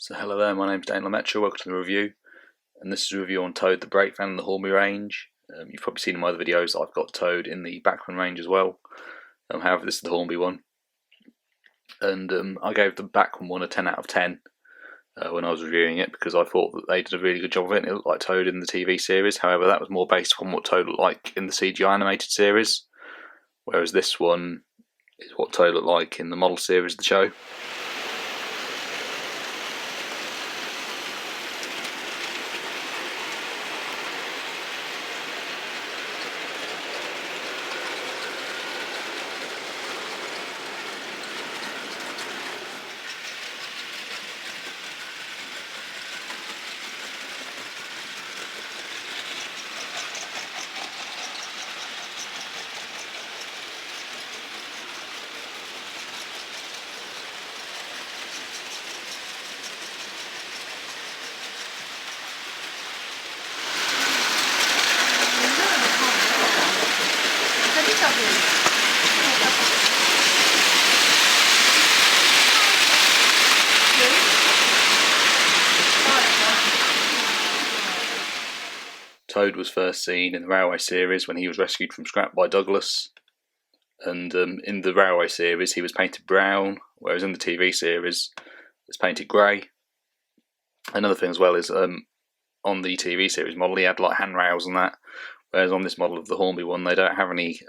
So hello there, my name's Daniel Metro, welcome to the review, and this is a review on Toad the brake van in the Hornby range. You've probably seen in my other videos that I've got Toad in the Bachmann range as well. However, this is the Hornby one, and I gave the Bachmann one a 10 out of 10 when I was reviewing it, because I thought that they did a really good job of it. It looked like Toad in the TV series. However, that was more based upon what Toad looked like in the CGI animated series, whereas this one is what Toad looked like in the model series of the show. Toad was first seen in the Railway series when he was rescued from scrap by Douglas, and in the Railway series he was painted brown, whereas in the TV series it's painted grey. Another thing as well is on the TV series model he had like handrails and that, whereas on this model of the Hornby one they don't have any.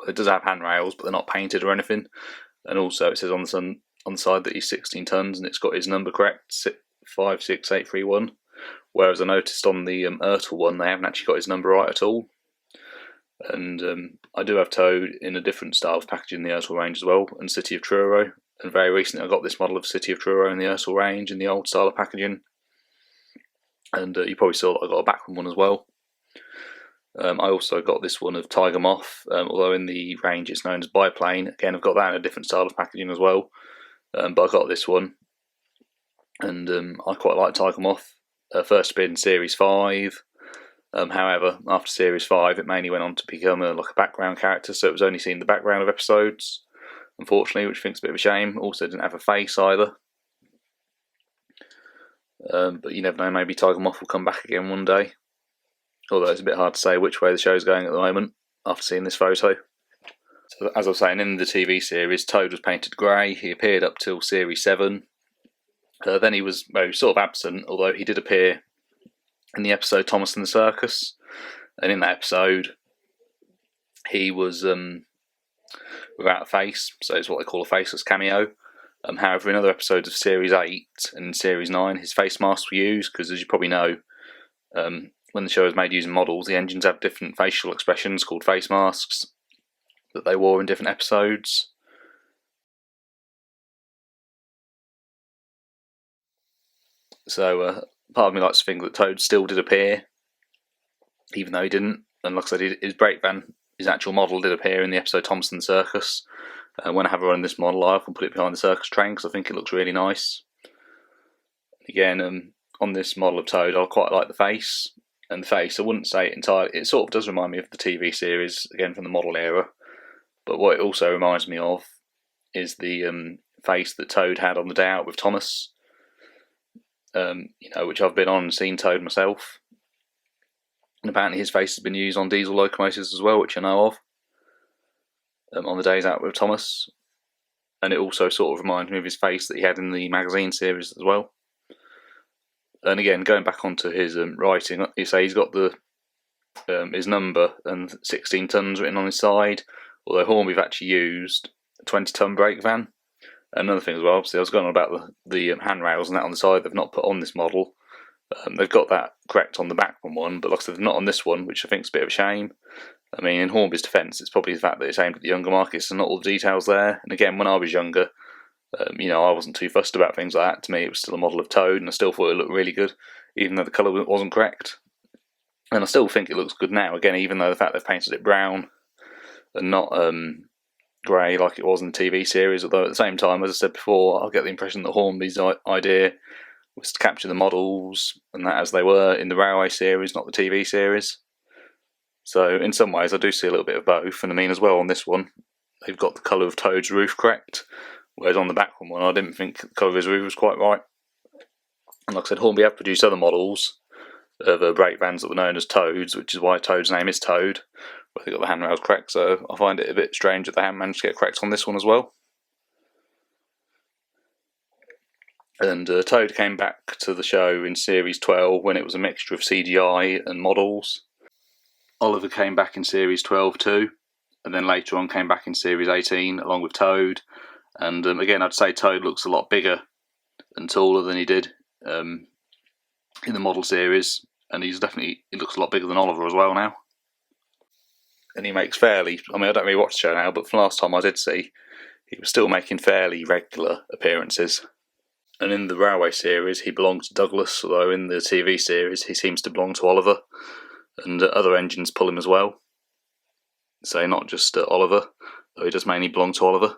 It does have handrails, but they're not painted or anything. And also it says on the side that he's 16 tons, and it's got his number correct, 56831. Whereas I noticed on the Ertl one they haven't actually got his number right at all. And I do have Toad in a different style of packaging in the Ertl range as well, and City of Truro. And very recently I got this model of City of Truro in the Ertl range in the old style of packaging. And you probably saw that I got a Bachmann one as well. I also got this one of Tiger Moth, although in the range it's known as Biplane. Again, I've got that in a different style of packaging as well. But I got this one, and I quite like Tiger Moth. First appeared in Series 5. However, after Series 5 it mainly went on to become like a background character, so it was only seen in the background of episodes, unfortunately, which I think is a bit of a shame. Also didn't have a face either. But you never know, maybe Tiger Moth will come back again one day. Although it's a bit hard to say which way the show's going at the moment after seeing this photo. So as I was saying, in the TV series Toad was painted grey. He appeared up till Series 7. Then he was sort of absent, although he did appear in the episode Thomas and the Circus. And in that episode he was without a face, so it's what they call a faceless cameo. However, in other episodes of Series 8 and Series 9 his face masks were used, because as you probably know, when the show is made using models, the engines have different facial expressions called face masks that they wore in different episodes. So part of me likes to think that Toad still did appear, even though he didn't. And like I said, his brake van, his actual model, did appear in the episode Thompson Circus. When I have a run in this model, I often put it behind the circus train because I think it looks really nice. Again, on this model of Toad, I quite like the face. And the face, I wouldn't say it entirely. It sort of does remind me of the TV series, again from the model era. But what it also reminds me of is the face that Toad had on the day out with Thomas. Which I've been on and seen Toad myself. And apparently his face has been used on diesel locomotives as well, which I know of, on the days out with Thomas. And it also sort of reminds me of his face that he had in the magazine series as well. And again, going back onto his writing, you say he's got the his number and 16 tons written on his side, although Hornby have actually used a 20-ton brake van. Another thing as well, obviously I was going on about the handrails and that on the side they've not put on this model. They've got that correct on the Bachmann one, but like I said, they're not on this one, which I think is a bit of a shame. I mean, in Hornby's defence, it's probably the fact that it's aimed at the younger markets and not all the details there. And again, when I was younger, I wasn't too fussed about things like that. To me, it was still a model of Toad, and I still thought it looked really good, even though the colour wasn't correct. And I still think it looks good now, again, even though the fact they've painted it brown and not grey like it was in the TV series. Although at the same time, as I said before, I get the impression that Hornby's idea was to capture the models and that as they were in the Railway series, not the TV series. So in some ways I do see a little bit of both. And I mean, as well, on this one they've got the colour of Toad's roof correct, whereas on the Bachmann one I didn't think the colour of his roof was quite right. And like I said, Hornby have produced other models of brake vans that were known as Toads, which is why Toad's name is Toad, but they got the handrails correct, so I find it a bit strange that they haven't managed to get correct on this one as well. And Toad came back to the show in Series 12 when it was a mixture of CGI and models. Oliver came back in Series 12 too, and then later on came back in Series 18 along with Toad. And again, I'd say Toad looks a lot bigger and taller than he did in the model series, and he looks a lot bigger than Oliver as well now. And he makes fairly, I don't really watch the show now, but from last time I did see, he was still making fairly regular appearances. And in the Railway series, he belongs to Douglas, although in the TV series, he seems to belong to Oliver, and other engines pull him as well. So not just Oliver, though he does mainly belong to Oliver.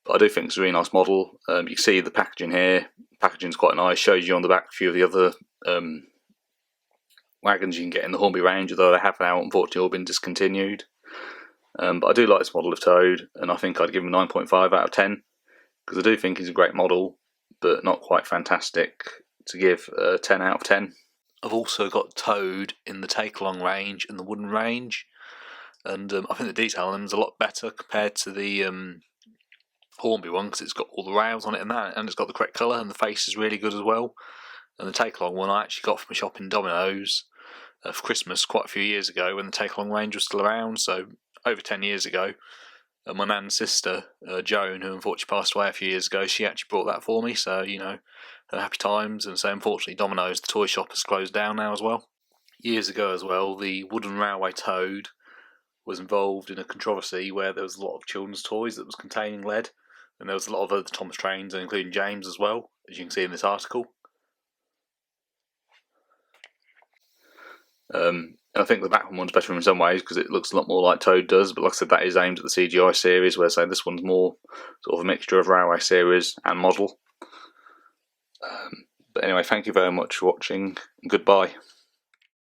But I do think it's a really nice model. You can see the packaging here. Packaging's quite nice. Shows you on the back a few of the other wagons you can get in the Hornby range, although they have now unfortunately all been discontinued. But I do like this model of Toad, and I think I'd give him a 9.5 out of 10, because I do think he's a great model, but not quite fantastic to give a 10 out of 10. I've also got Toad in the take-along range and the wooden range, and I think the detail on them is a lot better compared to the Hornby one, because it's got all the rails on it and that, and it's got the correct colour, and the face is really good as well. And the take-along one I actually got from a shop in Domino's for Christmas quite a few years ago when the take-along range was still around, so over 10 years ago. And my nan's sister, Joan, who unfortunately passed away a few years ago, she actually brought that for me, so, happy times. And so unfortunately Domino's, the toy shop, has closed down now as well. Years ago as well, the wooden railway Toad was involved in a controversy where there was a lot of children's toys that was containing lead, and there was a lot of other Thomas trains, including James as well, as you can see in this article. I think the back one's better in some ways because it looks a lot more like Toad does, but like I said, that is aimed at the CGI series, where say this one's more sort of a mixture of railway series and model. But anyway, thank you very much for watching, and goodbye.